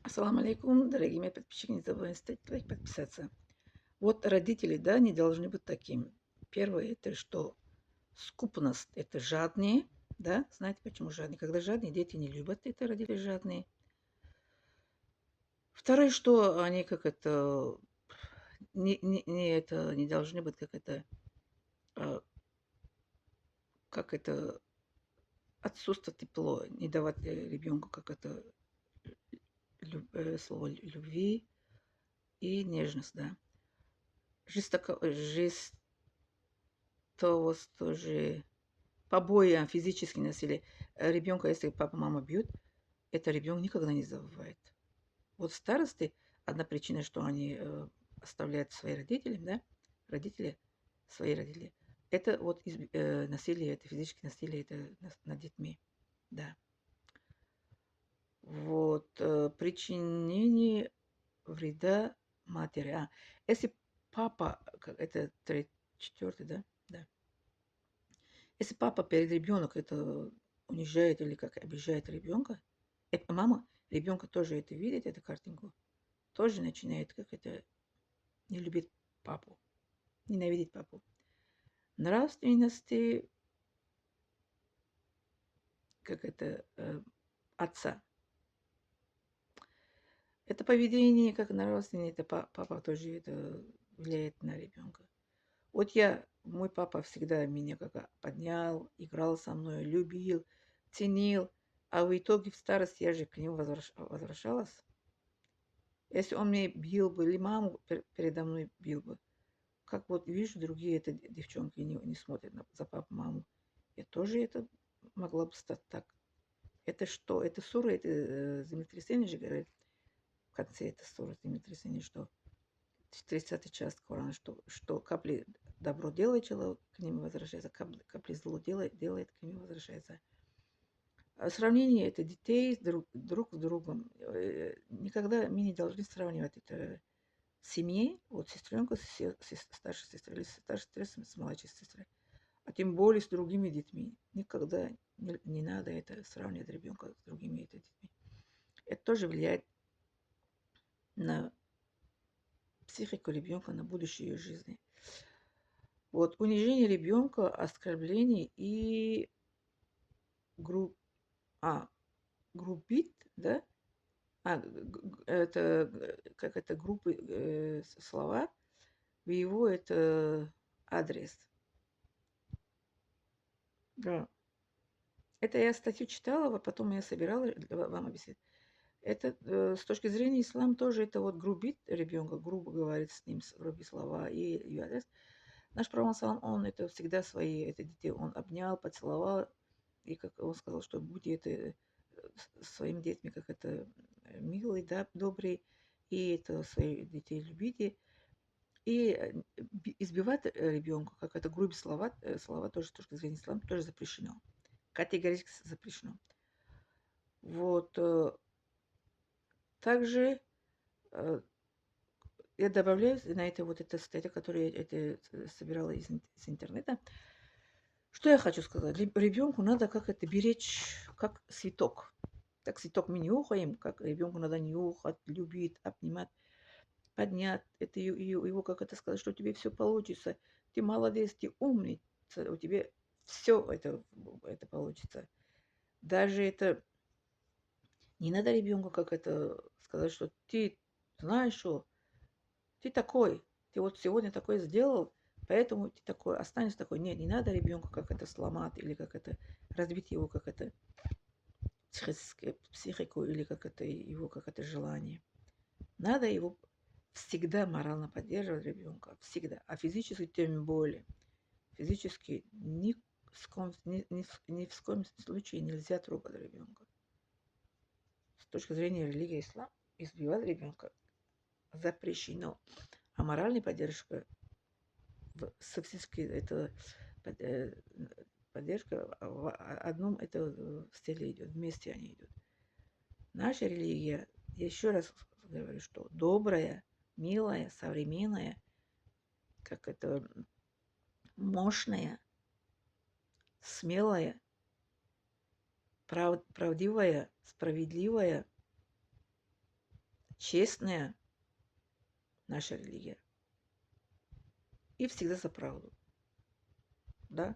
Ассаламу алейкум, дорогие мои подписчики, не забывайте ставить лайк, подписаться. Вот родители, да, не должны быть такими. Первое, это что скупность, это жадные, да, знаете почему жадные? Когда жадные, дети не любят, это родители жадные. Второе, что они как это, не должны быть а, как это, отсутствие тепло, не давать ребенку как это, слово любви и нежность, да. Жестокость тоже. Побои, физическое насилие. Ребенка, если папа, мама бьют, это ребенок никогда не забывает. Вот старости, одна причина, что они оставляют своим родителям, да, родители, свои родители, это вот насилие, это физическое насилие, это над детьми, да. Вот, причинение вреда матери. Если папа, это третий, четвертый, да, да. Если папа перед ребенком это унижает или как обижает ребенка, мама ребенка тоже это видит, эту картинку, тоже начинает как это не любить папу, ненавидеть папу. Нравственности, как это отца. Это поведение, как нравственное, это папа тоже это влияет на ребенка. Вот мой папа всегда меня как поднял, играл со мной, любил, ценил, а в итоге в старости я же к нему возвращалась. Если он мне бил бы, или маму передо мной бил бы, как вот вижу, другие это девчонки не смотрят за папу, маму. Я тоже это могла бы стать так. Это что? Это сура, это землетрясение же говорит в конце это сура землетрясение, что 30 часть Корана, что капли добро делает человек, к нему возвращается, капли зло делает, к нему возвращается. Сравнение это детей друг с другом. Никогда мы не должны сравнивать это с семьей, вот сестренка с старшей сестрой, или старшей сестрой с младшей сестрой, а тем более с другими детьми. Никогда не надо это сравнивать ребенка с другими детьми. Это тоже влияет на психику ребенка, на будущее ее жизни. Вот унижение ребенка, оскорбление и гру, а, грубит, да? Это как это группы слова в его это адрес. Да. Это я статью читала, а потом я собирала вам объяснить. Это с точки зрения ислама тоже это вот грубит ребенка, грубо говорит с ним, грубые слова и ее адрес. Наш пророк, он это всегда свои это детей, он обнял, поцеловал, и как он сказал, что будьте это своими детьми, как это милый, да, добрый, и это своих детей любите. И избивать ребенка, как это грубые слова тоже с точки зрения ислама тоже запрещено. Категорически запрещено. Вот. Также я добавляю на это вот эта статья, которую я собирала из интернета. Что я хочу сказать? Ребенку надо как это беречь, как цветок. Так цветок мы нюхаем, как ребенку надо нюхать, любить, обнимать, поднять. Это его, как это сказать, что у тебя все получится. Ты молодец, ты умница, у тебя все это получится. Даже это не надо ребенку как это сказать, что ты знаешь, что ты такой, ты вот сегодня такой сделал, поэтому ты такой, останешься такой. Нет, не надо ребенку как это сломать или как это разбить его, как это психику или как это его как это желание. Надо его всегда морально поддерживать ребенка, всегда, а физически тем более. Физически ни в коем случае нельзя трогать ребенка. С точки зрения религии ислам, избивать ребенка запрещено. А моральная поддержка это э, поддержка в одном это в стиле идет, вместе они идут. Наша религия, я еще раз говорю, что добрая, милая, современная, как это мощная, смелая, правдивая, справедливая, честная наша религия. И всегда за правду. Да?